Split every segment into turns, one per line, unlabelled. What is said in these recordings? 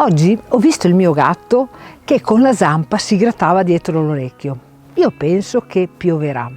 Oggi ho visto il mio gatto che con la zampa si grattava dietro l'orecchio. Io penso che pioverà.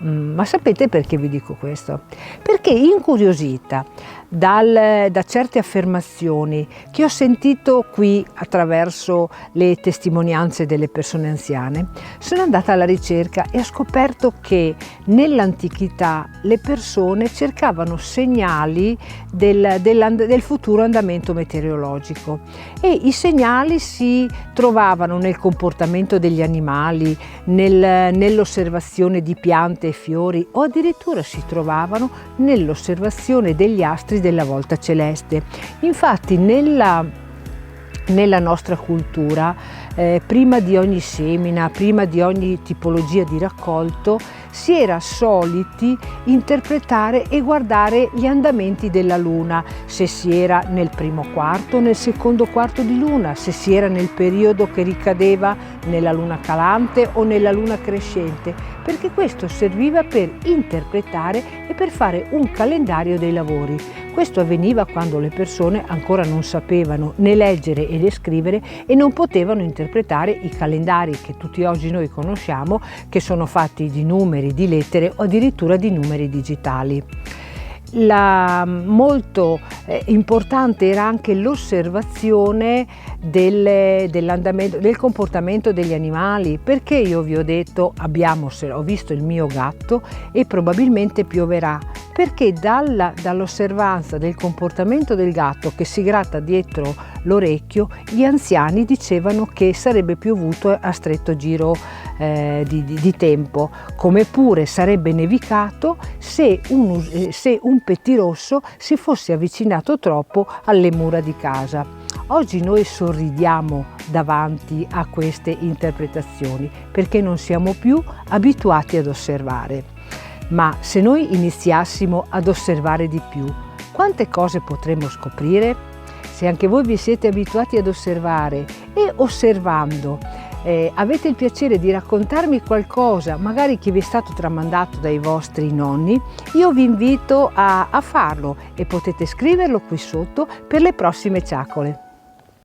Ma sapete perché vi dico questo? Perché incuriosita da certe affermazioni che ho sentito qui attraverso le testimonianze delle persone anziane, sono andata alla ricerca e ho scoperto che nell'antichità le persone cercavano segnali del futuro andamento meteorologico, e i segnali si trovavano nel comportamento degli animali, nell'osservazione di piante e fiori, o addirittura si trovavano nell'osservazione degli astri della volta celeste. Infatti nella nostra cultura, prima di ogni semina, prima di ogni tipologia di raccolto, si era soliti interpretare e guardare gli andamenti della luna, se si era nel primo quarto, nel secondo quarto di luna, se si era nel periodo che ricadeva nella luna calante o nella luna crescente, perché questo serviva per interpretare e per fare un calendario dei lavori. Questo avveniva quando le persone ancora non sapevano né leggere né scrivere e non potevano interpretare i calendari che tutti oggi noi conosciamo, che sono fatti di numeri, di lettere o addirittura di numeri digitali. Molto importante era anche l'osservazione dell'andamento, del comportamento degli animali, perché io vi ho detto ho visto il mio gatto e probabilmente pioverà, perché dall'osservanza del comportamento del gatto che si gratta dietro l'orecchio, gli anziani dicevano che sarebbe piovuto a stretto giro di tempo, come pure sarebbe nevicato se un pettirosso si fosse avvicinato troppo alle mura di casa. Oggi noi sorridiamo davanti a queste interpretazioni perché non siamo più abituati ad osservare. Ma se noi iniziassimo ad osservare di più, quante cose potremmo scoprire? Se anche voi vi siete abituati ad osservare e osservando avete il piacere di raccontarmi qualcosa, magari che vi è stato tramandato dai vostri nonni, io vi invito a farlo e potete scriverlo qui sotto per le prossime ciacole.